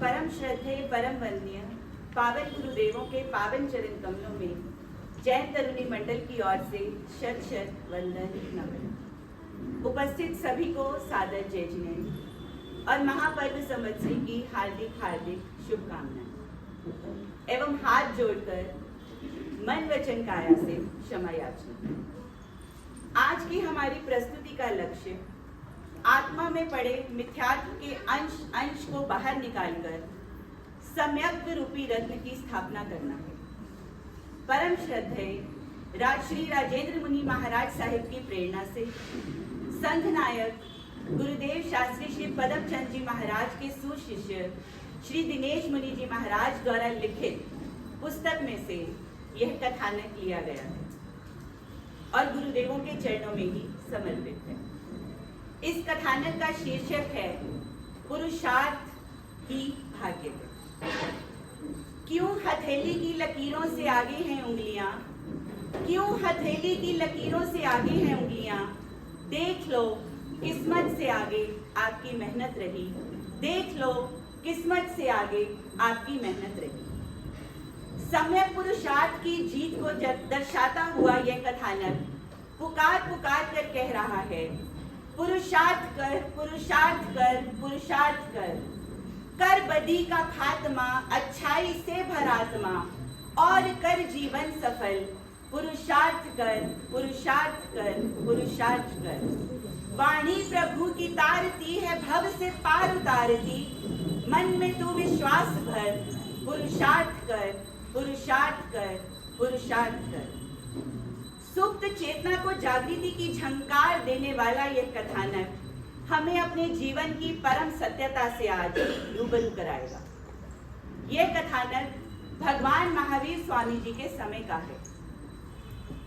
परम श्रद्धेय परम वंदनीय पावन गुरुदेवों के पावन चरण कमलों में जैन तरुणी मंडल की ओर से शत शत वंदन नमन। उपस्थित सभी को सादर जय जिनेन्द्र और महापर्व संवत्सरी की हार्दिक हार्दिक शुभकामनाएं एवं हाथ जोड़कर मन वचन काया से क्षमा याचना। आज की हमारी प्रस्तुति का लक्ष्य आत्मा में पड़े मिथ्यात्व के अंश अंश को बाहर निकालकर सम्यक रूपी रत्न की स्थापना करना है। परम श्रद्धेय श्री राजेंद्र मुनि महाराज साहिब की प्रेरणा से संघ नायक गुरुदेव शास्त्री श्री पदम चंद जी महाराज के सुशिष्य श्री दिनेश मुनि जी महाराज द्वारा लिखित पुस्तक में से यह कथानक लिया गया है और गुरुदेवों के चरणों में ही समर्पित है। इस कथानक का शीर्षक है पुरुषार्थ ही भाग्य है। क्यों हथेली की लकीरों से आगे हैं उंगलियां, क्यों हथेली की लकीरों से आगे हैं उंगलियां। देख लो किस्मत से आगे आपकी मेहनत रही, देख लो किस्मत से आगे आपकी मेहनत रही। सम्यक पुरुषार्थ की जीत को दर्शाता हुआ यह कथानक पुकार पुकार कर कह रहा है, पुरुषार्थ कर, पुरुषार्थ कर, पुरुषार्थ कर, कर बदी का खात्मा, अच्छाई से भर आत्मा और कर जीवन सफल। पुरुषार्थ कर, पुरुषार्थ कर, पुरुषार्थ कर। वाणी प्रभु की तारती है, भव से पार उतारती, मन में तू विश्वास भर। पुरुषार्थ कर, पुरुषार्थ कर, पुरुषार्थ कर। सुप्त चेतना को जागृति की झंकार देने वाला यह कथानक हमें अपने जीवन की परम सत्यता से आज रूबरू कराएगा। यह कथानक भगवान महावीर स्वामी जी के समय का है।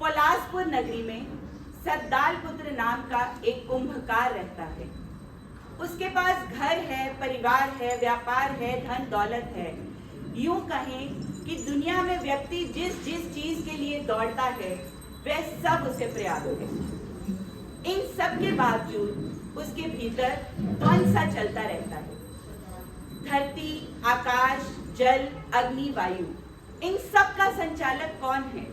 पलासपुर नगरी में सद्दाल पुत्र नाम का एक कुंभकार रहता है। उसके पास घर है, परिवार है, व्यापार है, धन दौलत है। यूं कहें कि दुनिया में व्यक्ति जिस जिस चीज के लिए दौड़ता है वह सब उसे पर्याप्त है। इन सब के बावजूद उसके भीतर द्वंद सा चलता रहता है। धरती, आकाश, जल, अग्नि, वायु, इन सब का संचालक कौन है?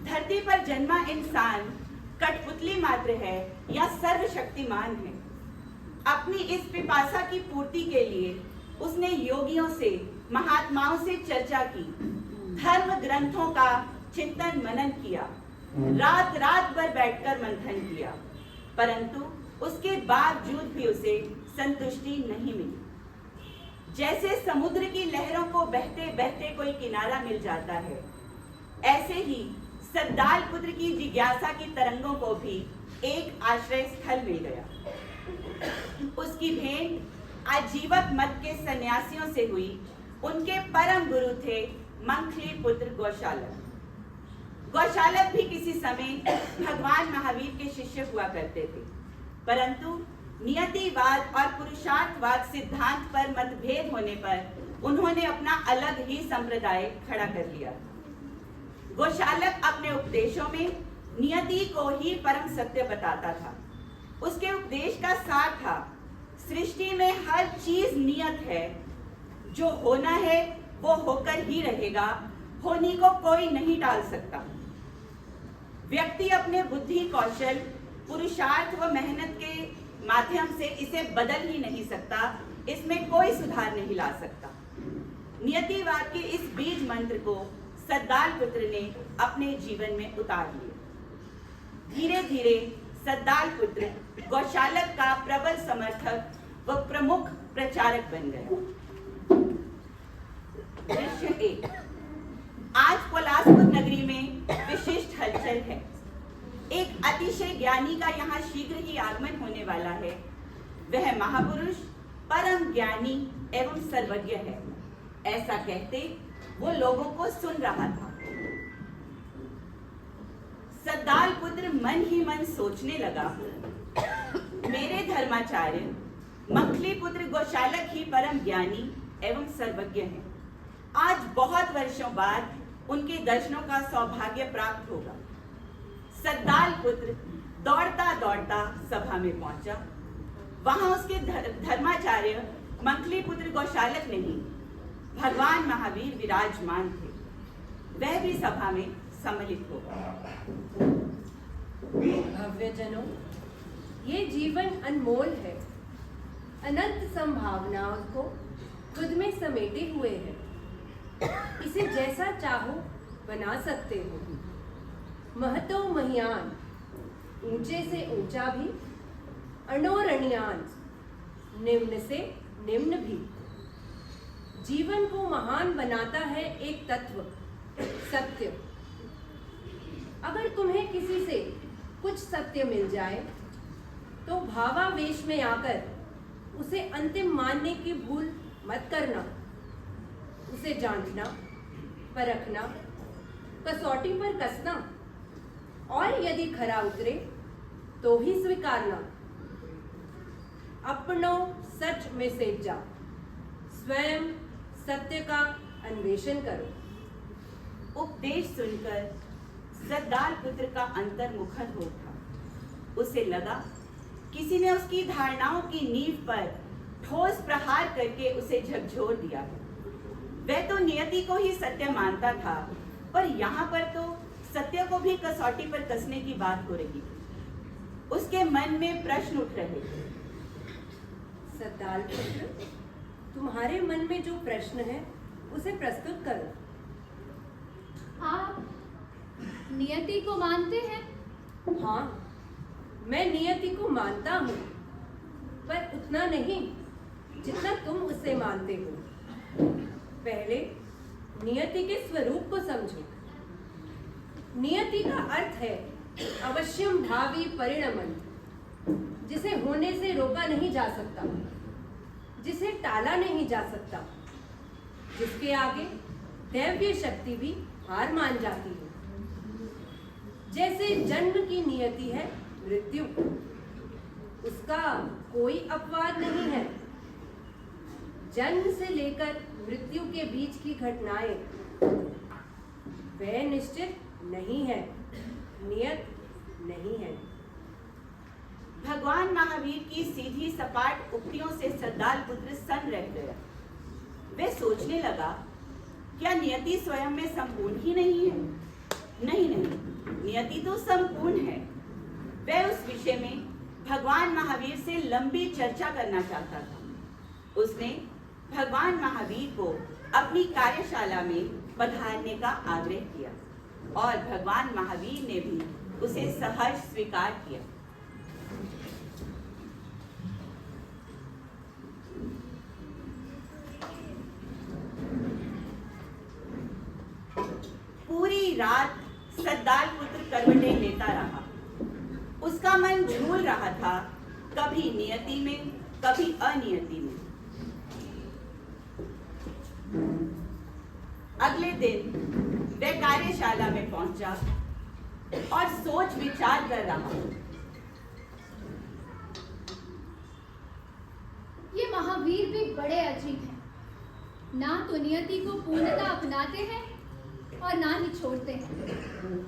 धरती पर जन्मा इंसान कठपुतली मात्र है या सर्वशक्तिमान है? अपनी इस पिपासा की पूर्ति के लिए उसने योगियों से, महात्माओं से चर्चा की, धर्म ग्रंथों का चिंतन मनन किया, रात रात भर बैठकर मंथन किया, परंतु उसके बावजूद भी उसे संतुष्टि नहीं मिली। जैसे समुद्र की लहरों को बहते बहते कोई किनारा मिल जाता है, ऐसे ही सद्दाल पुत्र की जिज्ञासा की तरंगों को भी एक आश्रय स्थल मिल गया। उसकी भेंट आजीवक मत के सन्यासियों से हुई। उनके परम गुरु थे मंखली पुत्र गौशालक। गौशालक भी किसी समय भगवान महावीर के शिष्य हुआ करते थे, परंतु नियतिवाद और पुरुषार्थवाद सिद्धांत पर मतभेद होने पर उन्होंने अपना अलग ही संप्रदाय खड़ा कर लिया। गौशालक अपने उपदेशों में नियति को ही परम सत्य बताता था। उसके उपदेश का सार था, सृष्टि में हर चीज नियत है, जो होना है वो होकर ही रहेगा, होने को कोई नहीं टाल सकता। व्यक्ति अपने बुद्धि, कौशल, पुरुषार्थ व मेहनत के माध्यम से इसे बदल ही नहीं सकता, इसमें कोई सुधार नहीं ला सकता। नियतिवाद के इस बीज मंत्र को सद्दाल पुत्र ने अपने जीवन में उतार लिया। धीरे धीरे सद्दाल पुत्र गौशालक का प्रबल समर्थक व प्रमुख प्रचारक बन गया। दृश्य 1। आज पलासपुर नगरी में विशिष्ट हलचल है। एक अतिशय ज्ञानी का यहाँ शीघ्र ही आगमन होने वाला है। वह महापुरुष परम ज्ञानी एवं सर्वज्ञ है, ऐसा कहते वो लोगों को सुन रहा था। सद्दाल पुत्र मन ही मन सोचने लगा, मेरे धर्माचार्य मंखली पुत्र गौशालक ही परम ज्ञानी एवं सर्वज्ञ हैं। आज बहुत वर्षों बाद उनके दर्शनों का सौभाग्य प्राप्त होगा। सद्दाल पुत्र दौड़ता दौड़ता सभा में पहुंचा। वहां उसके धर्माचार्य मंथलीपुत्र गौशालक नहीं, भगवान महावीर विराजमान थे। वह भी सभा में सम्मिलित हो। भव्यजनों, ये जीवन अनमोल है, अनंत संभावनाओं को खुद में समेटे हुए है। इसे जैसा चाहो बना सकते हो। महतो महियान, ऊंचे से ऊंचा भी, अणोरणियान, निम्न से निम्न भी। जीवन को महान बनाता है एक तत्व, सत्य। अगर तुम्हें किसी से कुछ सत्य मिल जाए तो भावावेश में आकर उसे अंतिम मानने की भूल मत करना। उसे जांचना, परखना, कसौटी पर कसना और यदि खरा उतरे तो ही स्वीकारना। अपनो सच में से जा, स्वयं सत्य का अन्वेषण करो। उपदेश सुनकर सरदार पुत्र का अंतर्मुखर हो उठा। उसे लगा किसी ने उसकी धारणाओं की नींव पर ठोस प्रहार करके उसे झकझोर दिया। वह तो नियति को ही सत्य मानता था, पर यहाँ पर तो सत्य को भी कसौटी पर कसने की बात हो रही थी। उसके मन में प्रश्न उठ रहे थे। सरदार पुत्र, तुम्हारे मन में जो प्रश्न है उसे प्रस्तुत करो। आप नियति को मानते हैं? हाँ, मैं नियति को मानता हूँ, पर उतना नहीं जितना तुम उसे मानते हो। पहले नियति के स्वरूप को समझो। नियति का अर्थ है अवश्यम भावी परिणमन, जिसे होने से रोका नहीं जा सकता, जिसे टाला नहीं जा सकता, जिसके आगे दैवीय शक्ति भी हार मान जाती है। जैसे जन्म की नियति है मृत्यु, उसका कोई अपवाद नहीं है। जन्म से लेकर मृत्यु के बीच की घटनाएं वह निश्चित नहीं है, नियत नहीं है। भगवान महावीर की सीधी सपाट उक्तियों से सरदार पुत्र सन रह गया। वह सोचने लगा, क्या नियति स्वयं में संपूर्ण ही नहीं है? नहीं नहीं, नियति तो संपूर्ण है। वह उस विषय में भगवान महावीर से लंबी चर्चा करना चाहता था। उसने भगवान महावीर को अपनी कार्यशाला में पधारने का आग्रह किया और भगवान महावीर ने भी उसे सहर्ष स्वीकार किया। पूरी रात सरदार पुत्र करवटें लेता रहा। उसका मन झूल रहा था, कभी नियति में, कभी अनियति में। अगले दिन वह कार्यशाला में पहुंचा और सोच विचार कर रहा। ये महावीर भी बड़े अजीब हैं। ना तो नियति को पूर्णतः अपनाते हैं और ना ही छोड़ते हैं।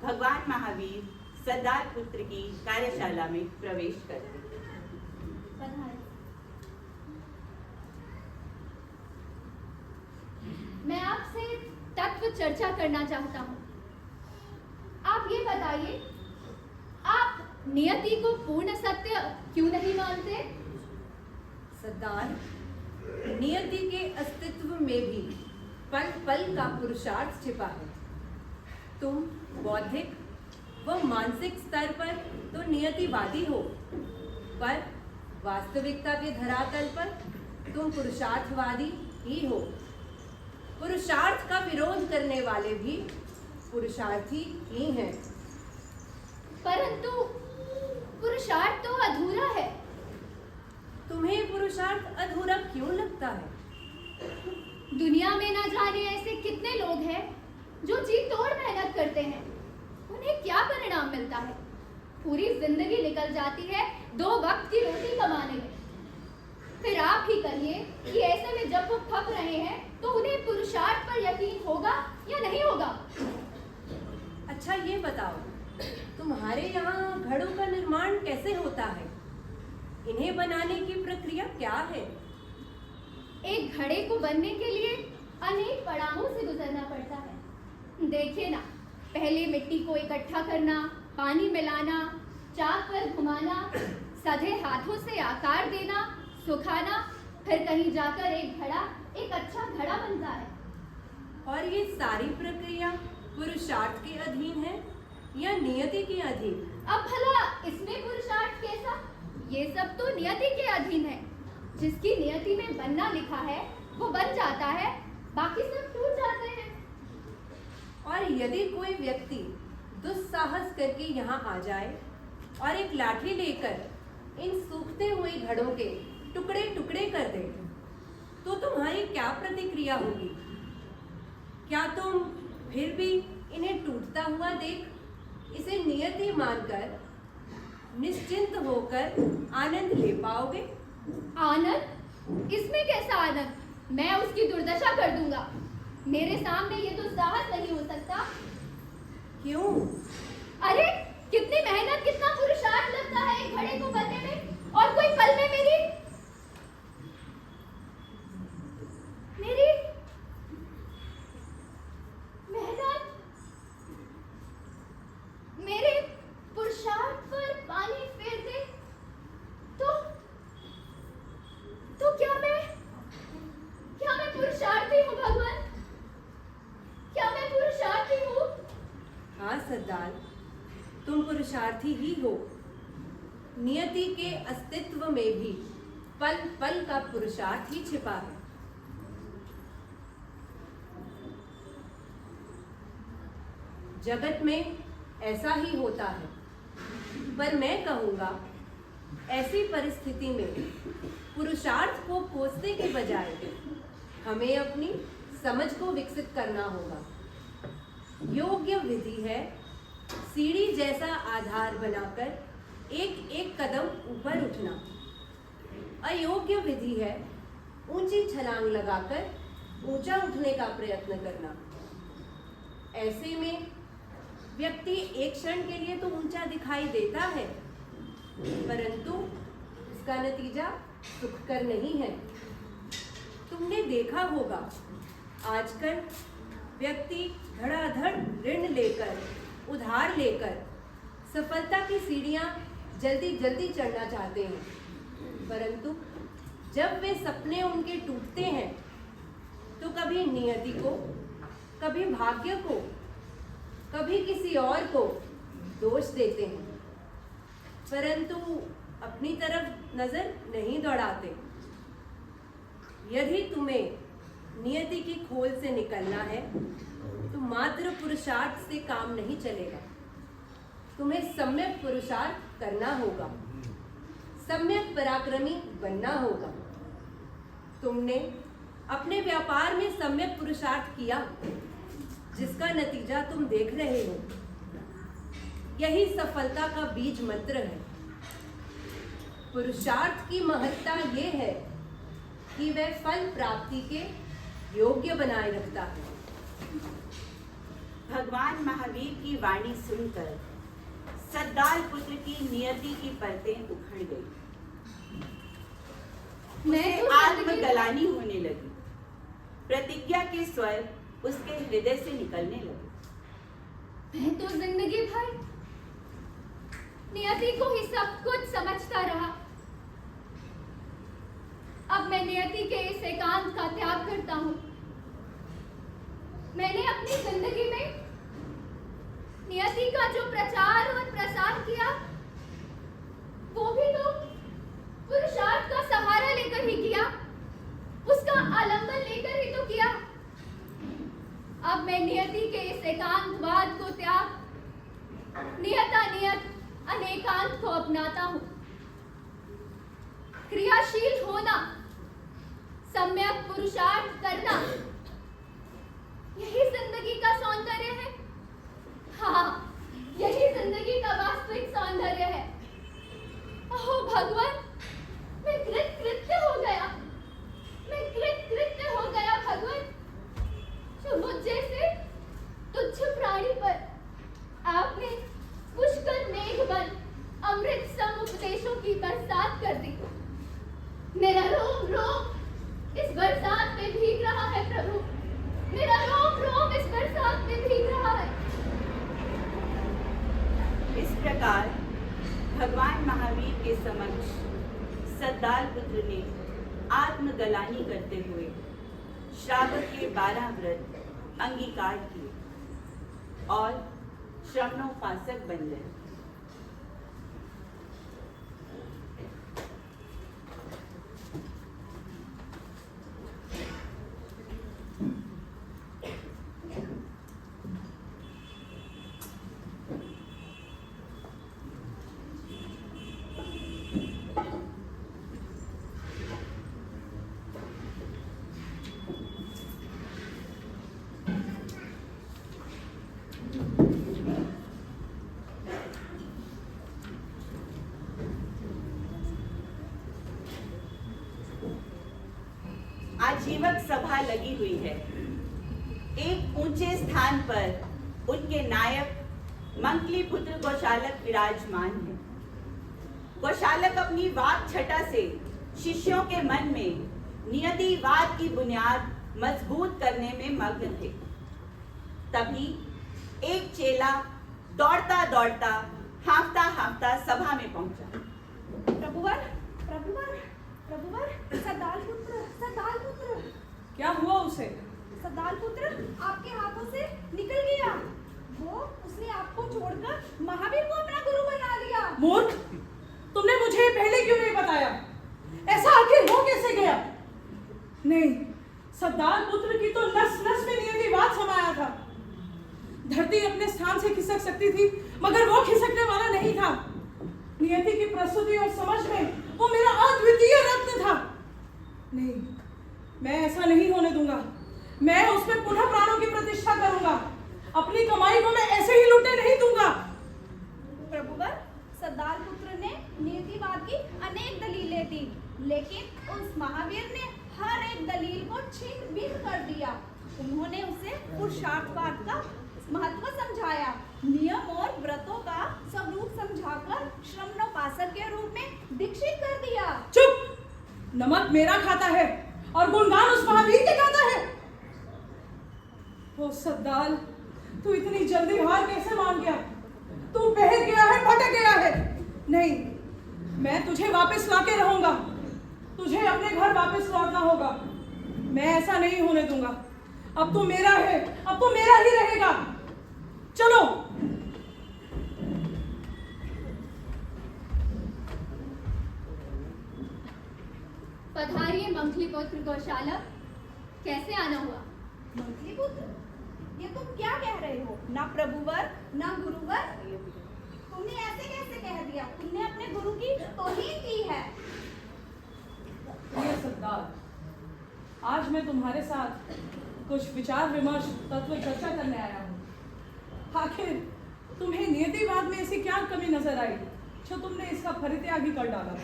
भगवान महावीर सरदार पुत्र की कार्यशाला में प्रवेश करते। मैं आपसे तत्व चर्चा करना चाहता हूँ। आप ये बताइए, आप नियति को पूर्ण सत्य क्यों नहीं मानते? सरदार, नियति के अस्तित्व में भी पल पल का पुरुषार्थ छिपा है। तुम बौद्धिक व मानसिक स्तर पर तो नियतिवादी हो, पर वास्तविकता के धरातल पर तुम पुरुषार्थवादी ही हो। पुरुषार्थ का विरोध करने वाले भी पुरुषार्थी ही हैं। परंतु पुरुषार्थ तो अधूरा है। तुम्हें पुरुषार्थ अधूरा क्यों लगता है? दुनिया में ना जाने ऐसे कितने लोग हैं जो जी तोड़ मेहनत करते हैं। उन्हें क्या परिणाम मिलता है? पूरी जिंदगी निकल जाती है 2 वक्त की रोटी कमाने में। फिर आप ही कहिए कि ऐसे में जब वो थक रहे हैं तो उन्हें पुरुषार्थ पर यकीन होगा या नहीं होगा? अच्छा ये बताओ, तुम्हारे यहाँ घड़ों का निर्माण कैसे होता है? इन्हें बनाने की प्रक्रिया क्या है? एक घड़े को बनने के लिए अनेक पड़ावों से गुजरना पड़ता है। देखिए ना, पहले मिट्टी को इकट्ठा करना, पानी मिलाना, चाक पर घुमाना, सधे हाथों से आकार देना, सुखाना, फिर कहीं जाकर एक अच्छा घड़ा बनता है। और ये सारी प्रक्रिया पुरुषार्थ के अधीन है या नियति के अधीन? अब भला इसमें पुरुषार्थ कैसा? ये सब तो नियति के अधीन है। जिसकी नियति में बनना लिखा है वो बन जाता है, बाकी सब टूट जाते हैं। और यदि कोई व्यक्ति दुस्साहस करके यहाँ आ जाए और एक लाठी लेकर इन सूखते हुए घड़ों के टुकड़े टुकड़े कर दे, तो तुम्हारी क्या प्रतिक्रिया होगी? क्या तुम फिर भी इन्हें टूटता हुआ देख इसे नियति मानकर निश्चिंत होकर आनंद ले पाओगे? आनंद? इसमें कैसा आनंद? मैं उसकी दुर्दशा कर दूंगा। मेरे सामने ये तो साहस नहीं हो सकता। क्यों? अरे कितनी मेहनत, कितना पुरुषार्थ लगता है एक घड़े को बनने में, और कोई पल में मेरी मेहनत, मेरे पुरुषार्थ पर पानी फेर दे, तो क्या मैं पुरुषार्थी हूँ भगवान? क्या मैं पुरुषार्थी हूँ? हाँ सरदार, तुम पुरुषार्थी ही हो। नियति के अस्तित्व में भी पल पल का पुरुषार्थ ही छिपा है। जगत में ऐसा ही होता है, पर मैं कहूँगा ऐसी परिस्थिति में पुरुषार्थ को कोसने के बजाय हमें अपनी समझ को विकसित करना होगा। योग्य विधि है सीढ़ी जैसा आधार बनाकर एक एक कदम ऊपर उठना। अयोग्य विधि है ऊंची छलांग लगाकर ऊंचा उठने का प्रयत्न करना। ऐसे में व्यक्ति एक क्षण के लिए तो ऊंचा दिखाई देता है, परंतु उसका नतीजा सुखकर नहीं है। तुमने देखा होगा आजकल व्यक्ति धड़ाधड़ ऋण लेकर, उधार लेकर सफलता की सीढ़ियां जल्दी जल्दी चढ़ना चाहते हैं, परंतु जब वे सपने उनके टूटते हैं तो कभी नियति को, कभी भाग्य को, कभी किसी और को दोष देते हैं, परंतु अपनी तरफ नजर नहीं दौड़ाते। यदि तुम्हें नियति की खोल से निकलना है तो मात्र पुरुषार्थ से काम नहीं चलेगा। तुम्हें सम्यक पुरुषार्थ करना होगा, सम्यक पराक्रमी बनना होगा। तुमने अपने व्यापार में सम्यक पुरुषार्थ किया, जिसका नतीजा तुम देख रहे हो। यही सफलता का बीज मंत्र है। पुरुषार्थ की महत्ता यह है कि वह फल प्राप्ति के योग्य बनाए रखता है। भगवान महावीर की वाणी सुनकर सरदार पुत्र की नियति की परतें उखड़ गई। उसे आत्मगलानी होने लगी। प्रतिज्ञा के स्वर उसके हृदय से निकलने लगे। मैं तो जिंदगी भर नियति को ही सब कुछ समझता रहा। अब मैं नियति के इस एकांत का त्याग करता हूँ। मैंने अपनी जिंदगी में नियति का जो प्रचार और प्रसार किया, वो भी तो पुरुषार्थ का सहारा लेकर ही किया, उसका आलंबन लेकर ही तो किया। अब मैं नियति के इस एकांतवाद को त्याग नियतानियत अनेकांत को अपनाता हूँ। क्रियाशील होना, सम्यक पुरुषार्थ करना, यही जिंदगी का सौंदर्य है। हाँ, यही जिंदगी का वास्तविक सौंदर्य है। ओह भगवान, मैं कृत्य हो गया, मैं कृत्य हो गया भगवान, जो मुझ जैसे तुच्छ प्राणी पर प्रकार भगवान महावीर के समक्ष सद्दाल पुत्र ने आत्मगलानी करते हुए श्रावक के 12 व्रत अंगीकार किए और श्रवणोपासक बन गए। आजीवक सभा लगी हुई है। एक ऊंचे स्थान पर उनके नायक मंकली पुत्र गौशालक विराजमान है। गौशालक अपनी वाक छटा से शिष्यों के मन में नियतिवाद की बुनियाद मजबूत करने में मग्न थे। तभी एक चेला दौड़ता दौड़ता हांफता हांफता सभा में पहुंचा। प्रभुवर, प्रभुवर, प्रभुवर, सद्दाल पुत्र, क्या हुआ उसे? सद्दाल पुत्र आपके हाथों से निकल गया। उसने आपको छोड़कर महावीर को अपना गुरु बना लिया। मूर्ख, तुमने मुझे पहले क्यों नहीं बताया? ऐसा आखिर हो कैसे गया? नहीं, सद्दाल पुत्र की तो नस नस में नियतिवाद समाया था। धरती अपने स्थान से खिसक सकती थी, मगर वो खिसकने वाला नहीं था। नियति की प्रस्तुति और समझ में वो मेरा अद्वितीय रत्न था। नहीं, मैं ऐसा नहीं होने दूंगा। मैं उसमें पुनः प्राणों की प्रतिष्ठा करूंगा। अपनी कमाई को मैं ऐसे ही लूटने नहीं दूंगा। प्रभुवर, सद्दाल पुत्र ने नियतिवाद की अनेक दलीलें दी, लेकिन उस महावीर ने हर एक दलील को छीन बीन कर दिया। उन्होंने उसे पुरुषार्थवाद का महत्व समझाया, नियम और व्रतों का स्वरूप समझाकर श्रवणोपासक के रूप में दीक्षित कर दिया। चुप! नमक मेरा खाता है और गुणगान उस महावीर के गाता है। ओ सद्दाल, तू इतनी जल्दी हार कैसे मान गया? तू बहक गया है, भटक गया है। नहीं, मैं तुझे वापस लाके रहूंगा। तुझे अपने घर वापस लौटना होगा। मैं ऐसा नहीं होने दूंगा। अब तू मेरा है, अब तू मेरा ही रहेगा। चलो। पधारिए मंकली पुत्र गौशालक, कैसे आना हुआ? मंकली पुत्र, ये तुम क्या कह रहे हो? ना प्रभुवर, ना गुरुवर। तुमने ऐसे कैसे कह दिया? तुमने अपने गुरु की तौहीन की है। ये सद्दाल, आज मैं तुम्हारे साथ कुछ विचार विमर्श तत्व चर्चा करने आया हूँ। आखिर तुम्हें नियतिवाद में ऐसी क्या कमी नजर आई जो तुमने इसका परित्याग ही कर डाला?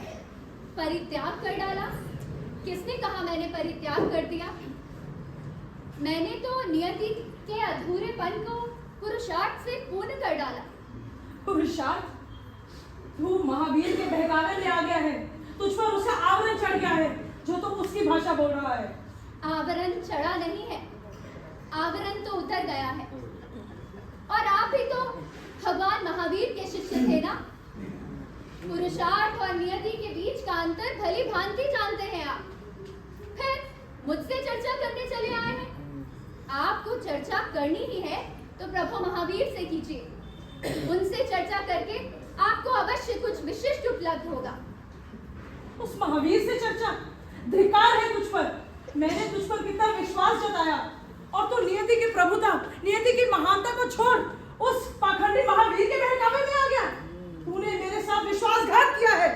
परित्याग कर डाला? किसने कहा मैंने परित्याग कर दिया? मैंने तो नियति के अधूरेपन को पुरुषार्थ से पूर्ण कर डाला। पुरुषार्थ? तू महावीर के बहकावे में आ गया है। तुझ पर उसका आवरण चढ़ गया है जो तुम उसकी भाषा बोल रहा है। आवरण चढ़ा नहीं है, आवरण तो उतर गया है। और आप ही तो भगवान महावीर के शिष्य थे ना। पुरुषार्थ और नियति के बीच का अंतर भली भांति जानते हैं आप। फिर मुझसे चर्चा करने चले आए हैं। आपको चर्चा करनी ही है तो प्रभु महावीर से कीजिए। उनसे चर्चा करके आपको अवश्य कुछ विशिष्ट उपलब्ध होगा। उस महावीर से चर्चा? धिक्कार है तुझ पर। मैंने तुझ पर कितना विश्वास जताया और तू नियति की प्रभुता, नियति की महानता को छोड़ उस पाखंडी महावीर के बहकावे में आ गया। तूने मेरे साथ विश्वासघात किया है।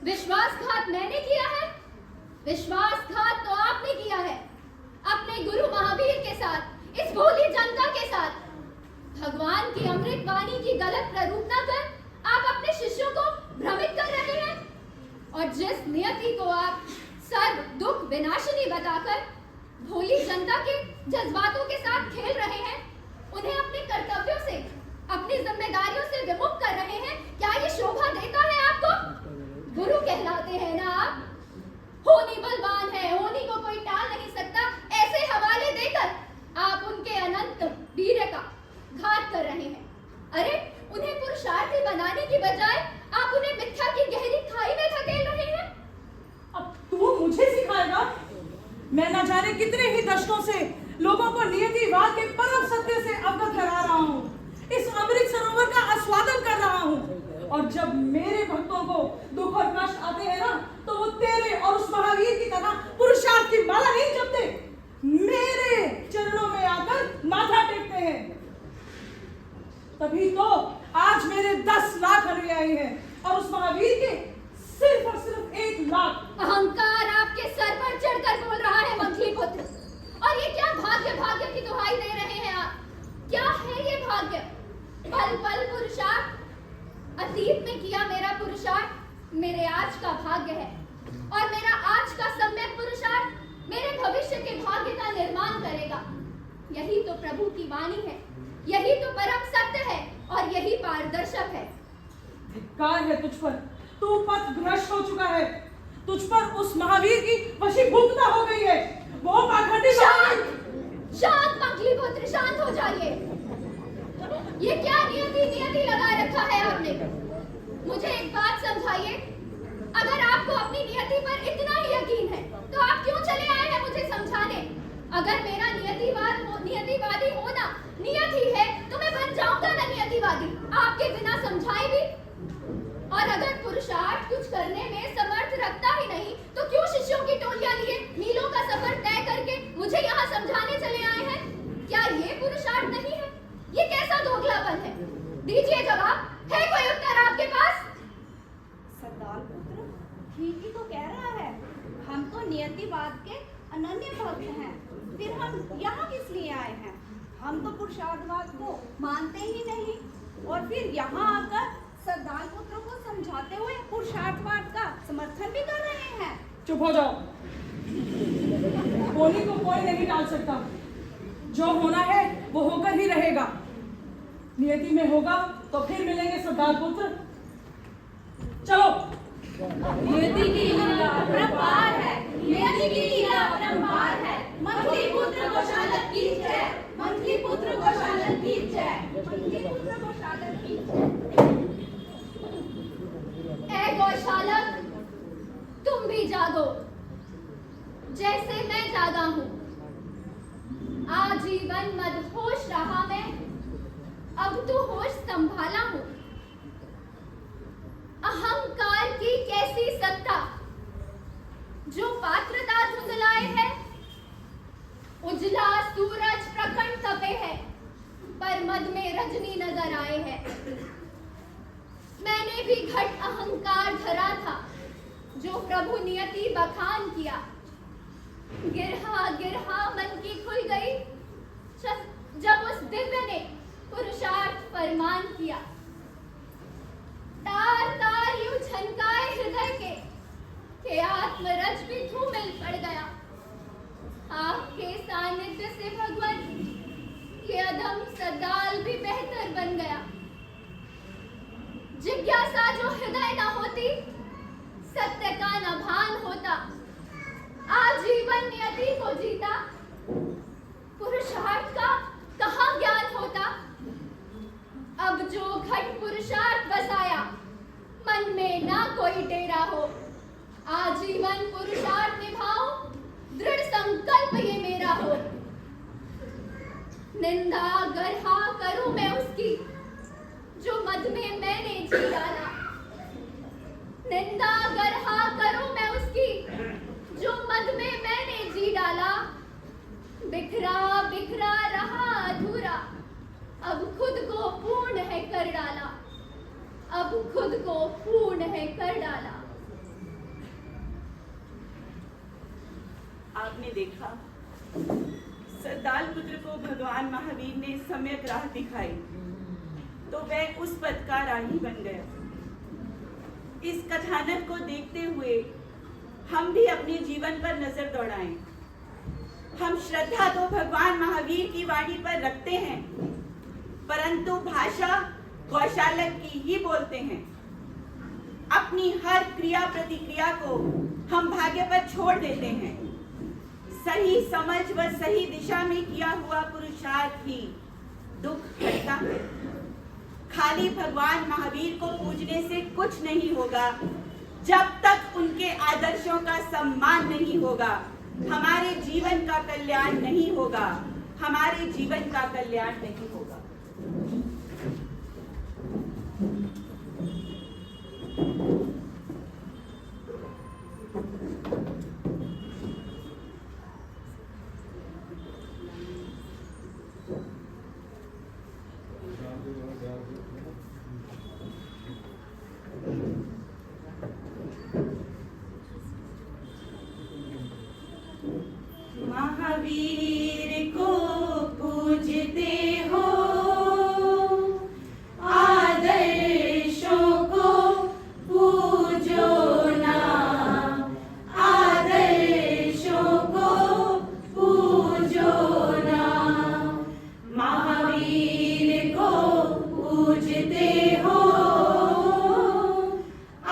विश्वासघात मैंने किया है? विश्वासघात तो आपने किया है अपने गुरु महावीर के साथ, इस भोली जनता के साथ। भगवान की अमृत वाणी की गलत प्ररूपना कर आप अपने शिष्यों को भ्रमित कर रहे हैं। और जिस नियति को आप सर्व दुख विनाशिनी बताकर भोली जनता के जज्बातों के साथ खेल रहे हैं, उन्हें अपने कर्तव्यों से, अपनी जिम्मेदारियों से विमुख कर रहे हैं, क्या ये शोभा देता है आपको? गुरु कहलाते हैं ना आप। होनी बलवान है, होनी को कोई टाल नहीं सकता, ऐसे हवाले देकर आप उनके अनंत वीर्य का घात कर रहे हैं। अरे उन्हें पुरुषार्थी बनाने की बजाय आप उन्हें मिथ्या की गहरी खाई में धकेल रहे हैं। अब तू मुझे सिखाएगा? मैं न जाने कितने ही दशकों से लोगों को नियतिवाद के परम सत्य से अवगत करा रहा हूँ। इस अमृत सरोवर का आस्वादन कर रहा हूँ। और जब मेरे भक्तों को दुख और कष्ट आते हैं ना, तो वो तेरे और उस महावीर की तरह पुरुषार्थ की माला नहीं जपते, मेरे चरणों में आकर माथा टेकते हैं। तभी तो आज मेरे 10 लाख अनुयायी हैं और उस महावीर के सिर्फ और सिर्फ 1 लाख। अहंकार आपके सर पर चढ़कर बोल रहा है मंथली पुत्र। और ये क्या भाग्य भाग्य की दुहाई दे रहे हैं आप? क्या है ये भाग्य? पल पल पुरुषार्थ। अतीत में किया मेरा पुरुषार्थ मेरे आज का भाग्य है, और मेरा आज का सम्यक पुरुषार्थ मेरे भविष्य के भाग्य का निर्माण करेगा। यही तो प्रभु की वाणी है, यही तो परम सत्य है, और यही पारदर्शक है। धिक्कार है तुझ पर, तू पथ भ्रष्ट हो चुका है। तुझ पर उस महावीर की वशीभूतता हो गई है। वो पाखंडी शांत मंथली पुत्र, शांत हो जाइए। ये क्या नियति लगा रखा है आपने? मुझे एक बात समझाइए, अगर आपको अपनी नियति पर इतना ही यकीन है तो आप क्यों चले आए हैं मुझे समझाने? अगर मेरा नियतिवादी होना नियत ही है तो मैं बन जाऊंगा ना नियतिवादी, आपके बिना समझाए भी। और अगर पुरुषार्थ कुछ करने में समर्थ रखता ही नहीं तो क्यों शिष्यों की टोलियां लिए मीलों का सफर तय करके मुझे यहाँ समझाने चले आए हैं? क्या ये पुरुषार्थ नहीं है? ये कैसा दोगलापन है? दीजिए जवाब। है कोई उत्तर आपके पास? सरदार पुत्र ठीक ही तो कह रहा है। हम तो नियतिवाद के अनन्य भक्त हैं, फिर हम यहाँ किस लिए आए हैं? हम तो पुरुषार्थवाद को मानते ही नहीं, और फिर यहाँ आकर सरदार पुत्र को समझाते हुए पुरुषार्थवाद का समर्थन भी कर रहे हैं। चुप हो जाओ। कोई को कोई नहीं टाल सकता। जो होना है वो होकर ही रहेगा। नियति में होगा तो फिर मिलेंगे सरदार पुत्र। चलो। नियति की लीला अपरंपार है, नियति की लीला अपरंपार है। मंथली पुत्र गौशालक की जय, मंथली पुत्र गौशालक की जय, मंथली पुत्र गौशालक की जय। ऐ गौशालक, तुम भी जागो जैसे मैं जागा हूँ। आजीवन मदहोश रहा मैं, अब तो होश संभाला हूँ। अहंकार की कैसी सत्ता जो पात्रता धुंधलाए है। उजला सूरज प्रखंड तपे है, पर मद में रजनी नजर आए है। मैंने भी घट अहंकार धरा था, जो प्रभु नियति बखान किया। गिरहा गिरहा मन की खुल गई, जब उस दिव्य ने पुरुषार्थ फरमान किया। तार तार यूं झनकाए हृदय के आत्मरज भी धूमिल पड़ गया। आपके सानिध्य से भगवान ये अधम सदाल भी बेहतर बन गया। जिज्ञासा जो हृदय न होती, सत्य का न भान होता। आजीवन नियति को जीता, पुरुषार्थ का कहाँ ज्ञान होता। अब जो घट पुरुषार्थ बसाया, मन में ना कोई डेरा हो। आजीवन पुरुषार्थ निभाओ, दृढ़ संकल्प ये मेरा हो। निंदा गर्हा करूं मैं उसकी, जो मद में मैंने जी डाला। निंदा गर्हा करूं मैं उसकी, जो मद में मैंने जी डाला। बिखरा बिखरा रहा अधूरा, अब खुद को पूर्ण है कर डाला। अब खुद को पूर्ण है कर डाला। आपने देखा, सरदार पुत्र को भगवान महावीर ने सम्यक राह दिखाई, तो वह उस पथ का राही बन गया। इस कथानक को देखते हुए हम भी अपने जीवन पर नजर दौड़ाएं। हम श्रद्धा तो भगवान महावीर की वाणी पर रखते हैं, परंतु भाषा गौशालक की ही बोलते हैं। अपनी हर क्रिया प्रतिक्रिया को हम भाग्य पर छोड़ देते हैं। सही समझ व सही दिशा में किया हुआ पुरुषार्थ ही दुख हटता है। खाली भगवान महावीर को पूजने से कुछ नहीं होगा। जब तक उनके आदर्शों का सम्मान नहीं होगा, हमारे जीवन का कल्याण नहीं होगा, हमारे जीवन का कल्याण नहीं होगा। महावीर को पूजते हो, आदर्शों को पूजो ना, आदर्शों को पूजो ना। महावीर को पूजते हो,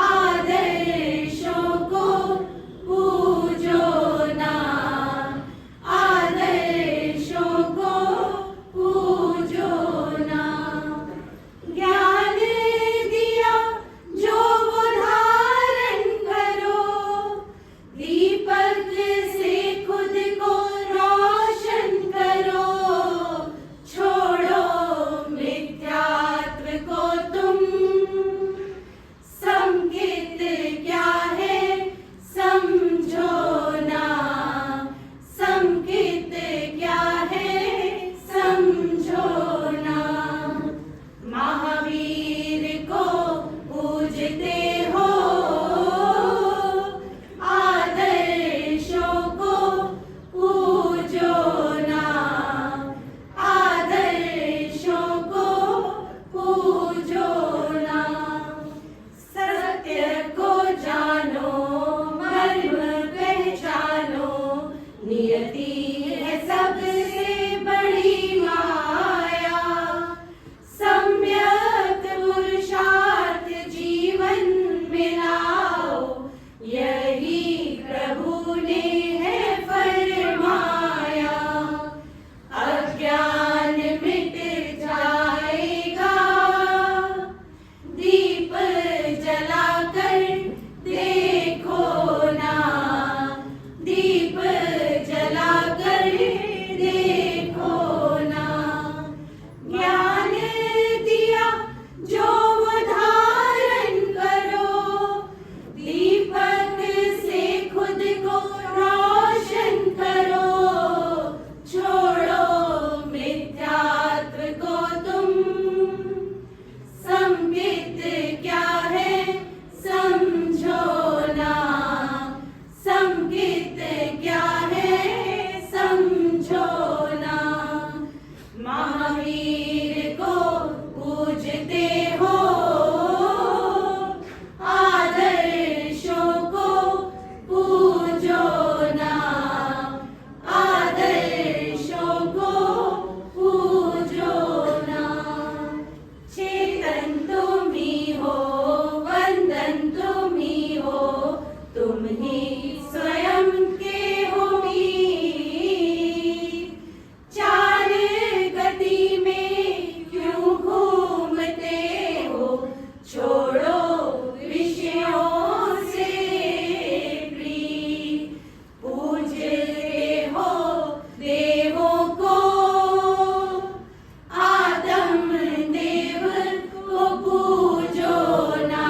आदर्शों को पूजो ना, आदर्शों को पूजो ना। ज्ञान दिया जो वो धारण करो, दीपक से खुद को रोशन करो। छोड़ो मिथ्यात्व को तुम, संकेत क्या है समझो ना, संकेत क्या है समझो ना। महावीर को पूजते हो, आदर्शों को पूजो ना, आदर्शों को पूजो ना। सत्य को जानो, मर्म पहचानो, नियति है सबसे बड़ी माया। सम्यक पुरुषार्थ जीवन में लाओ, यही प्रभु ने है फरमाया। अज्ञान मिट जाएगा, दीप जलाकर देखो ना, दीप जलाकर देखो ना। ज्ञान दिया जो वो धारण करो, दीपक से खुद को रोशन करो। छोड़ो मिथ्यात्व को तुम, संकेत क्या है समझो ना, संकेत क्या है समझो ना। महावीर को पूजते हो, आदर्शों को पूजो ना, आदर्शों को पूजो ना। चेतन तुम ही हो, वंदन तुम ही हो, तुम ही स्वयं के हो मीर। चार गति में क्यों घूमते हो, छोड़ो विषयों से प्रीत। पूजते हो देवों को, आदम देव को पूजो ना,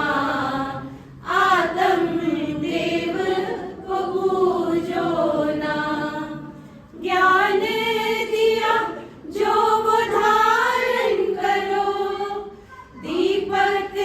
आदम देव को पूजो ना। ज्ञान दिया जो वो धारण करो, दीपक